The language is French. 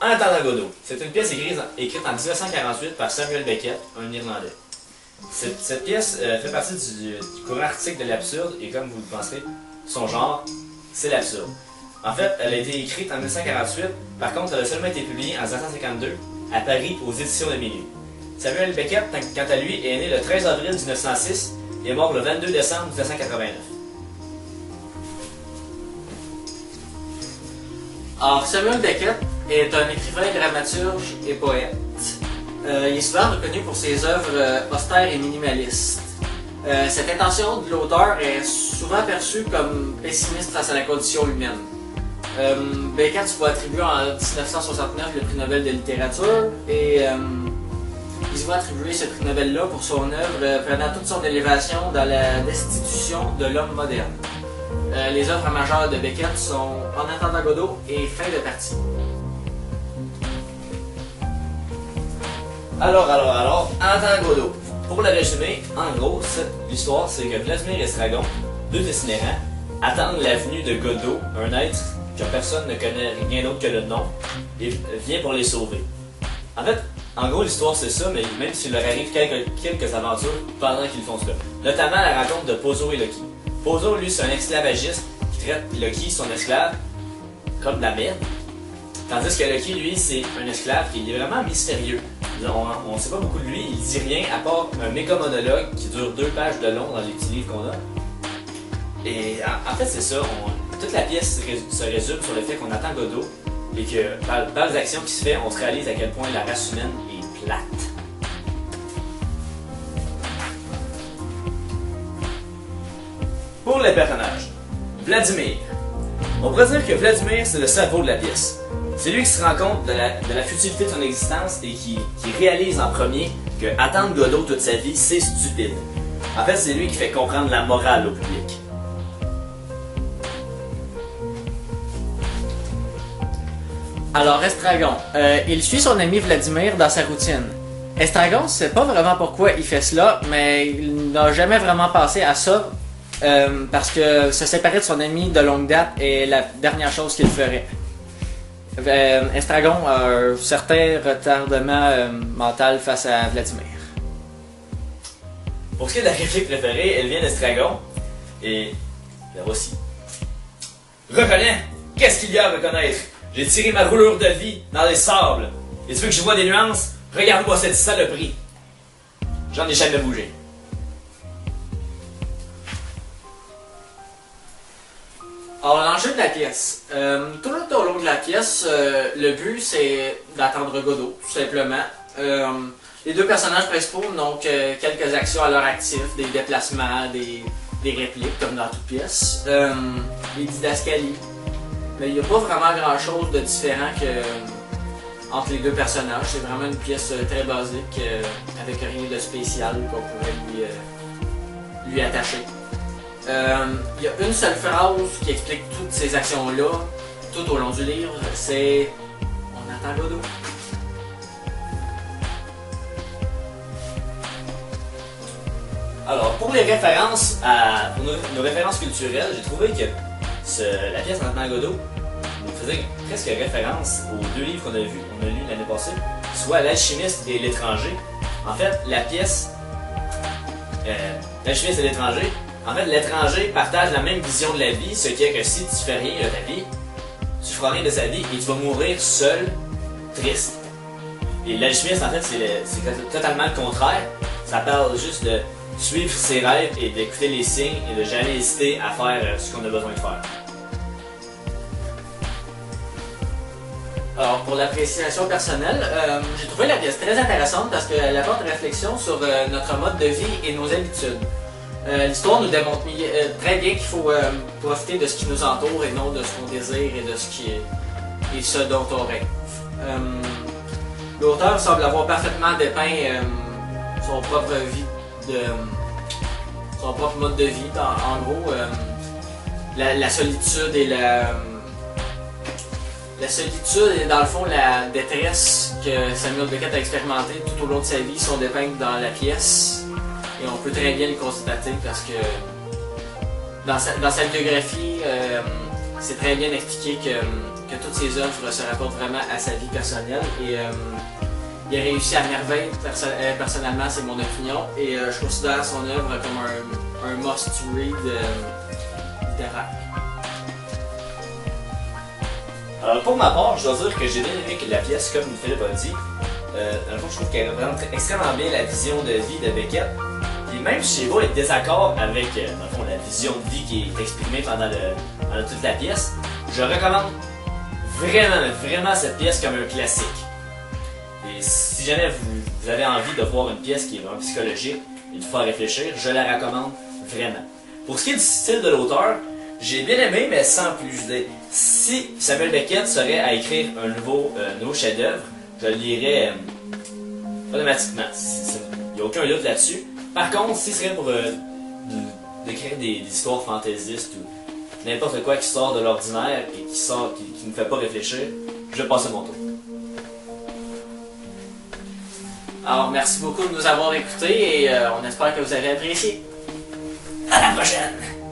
En attendant Godot, c'est une pièce écrite en 1948 par Samuel Beckett, un Irlandais. Cette pièce fait partie du courant artistique de l'absurde et comme vous le penserez, son genre, c'est l'absurde. En fait, elle a été écrite en 1948, par contre, elle a seulement été publiée en 1952 à Paris aux éditions de Minuit. Samuel Beckett, quant à lui, est né le 13 avril 1906 et est mort le 22 décembre 1989. Alors, Samuel Beckett est un écrivain, dramaturge et poète. Il est souvent reconnu pour ses œuvres austères et minimalistes. Cette intention de l'auteur est souvent perçue comme pessimiste face à la condition humaine. Beckett se voit attribuer en 1969 le prix Nobel de littérature et il se voit attribuer ce prix Nobel-là pour son œuvre prenant toute son élévation dans la destitution de l'homme moderne. Les œuvres majeures de Beckett sont En attendant Godot et Fin de partie. Alors, en attendant Godot. Pour le résumer, en gros, l'histoire, c'est que Vladimir et Estragon, deux itinérants, attendent la venue de Godot, un être que personne ne connaît rien d'autre que le nom, et vient pour les sauver. En fait, en gros, l'histoire c'est ça, mais même s'il leur arrive quelques aventures pendant qu'ils font cela. Notamment la rencontre de Pozo et Loki. Pozo, lui, c'est un esclavagiste qui traite Loki, son esclave, comme de la merde. Tandis que Loki, lui, c'est un esclave qui est vraiment mystérieux. On ne sait pas beaucoup de lui, il dit rien à part un méga monologue qui dure 2 pages de long dans les petits livres qu'on a. Et en fait, c'est ça, toute la pièce se résume sur le fait qu'on attend Godot et que par les actions qui se font, on se réalise à quel point la race humaine est plate. Pour les personnages, Vladimir. On pourrait dire que Vladimir, c'est le cerveau de la pièce. C'est lui qui se rend compte de la futilité de son existence et qui réalise en premier que attendre Godot toute sa vie, c'est stupide. En fait, c'est lui qui fait comprendre la morale au public. Alors, Estragon, il suit son ami Vladimir dans sa routine. Estragon sait pas vraiment pourquoi il fait cela, mais il n'a jamais vraiment pensé à ça parce que se séparer de son ami de longue date est la dernière chose qu'il ferait. Estragon a un certain retardement mental face à Vladimir. Pour ce qui est de la réplique préférée, elle vient d'Estragon, et la voici. Reconnais! Qu'est-ce qu'il y a à reconnaître? J'ai tiré ma roulure de vie dans les sables. Et tu veux que je vois des nuances? Regarde-moi cette saloperie. J'en ai jamais bougé. Alors, l'enjeu de la pièce. Tout au long de la pièce, le but c'est d'attendre Godot, tout simplement. Les deux personnages principaux n'ont que quelques actions à leur actif, des déplacements, des répliques, comme dans toute pièce. Les didascalies. Mais il n'y a pas vraiment grand chose de différent entre les deux personnages. C'est vraiment une pièce très basique, avec rien de spécial qu'on pourrait lui attacher. Il y a une seule phrase qui explique toutes ces actions-là, tout au long du livre, c'est « On attend Godot ». Alors, pour les références, pour nos références culturelles, j'ai trouvé que la pièce En attendant Godot nous faisait presque référence aux 2 livres qu'on a lus l'année passée, soit L'Alchimiste et L'Étranger. En fait, la pièce L'Alchimiste et L'Étranger, en fait, l'étranger partage la même vision de la vie, ce qui est que si tu fais rien de ta vie, tu feras rien de sa vie et tu vas mourir seul, triste. Et l'alchimiste, en fait, c'est totalement le contraire. Ça parle juste de suivre ses rêves et d'écouter les signes et de jamais hésiter à faire ce qu'on a besoin de faire. Alors, pour l'appréciation personnelle, j'ai trouvé la pièce très intéressante parce qu'elle apporte une réflexion sur notre mode de vie et nos habitudes. L'histoire nous démontre très bien qu'il faut profiter de ce qui nous entoure et non de ce qu'on désire et de ce dont on rêve. L'auteur semble avoir parfaitement dépeint son propre mode de vie. En gros, la solitude et la solitude et dans le fond la détresse que Samuel Beckett a expérimenté tout au long de sa vie sont dépeintes dans la pièce. Et on peut très bien le constater parce que dans sa biographie, c'est très bien expliqué que que toutes ses œuvres se rapportent vraiment à sa vie personnelle. Et il a réussi à merveille, personnellement, c'est mon opinion. Et je considère son œuvre comme un must-read littéraire. Alors pour ma part, je dois dire que j'ai bien aimé la pièce, comme Philippe a dit. Dans le fond, je trouve qu'elle représente extrêmement bien la vision de vie de Beckett. Et même si j'ai beau être désaccord avec dans le fond, la vision de vie qui est exprimée pendant toute la pièce, je recommande vraiment cette pièce comme un classique. Et si jamais vous avez envie de voir une pièce qui est vraiment psychologique et de vous faire réfléchir, je la recommande vraiment. Pour ce qui est du style de l'auteur, j'ai bien aimé, mais sans plus. Si Samuel Beckett serait à écrire un nouveau chef-d'œuvre, je le lirais automatiquement. Il n'y a aucun doute là-dessus. Par contre, si ce serait pour d'écrire des histoires fantaisistes ou n'importe quoi qui sort de l'ordinaire et qui ne fait pas réfléchir, je vais passer mon tour. Alors, merci beaucoup de nous avoir écoutés et on espère que vous avez apprécié. À la prochaine!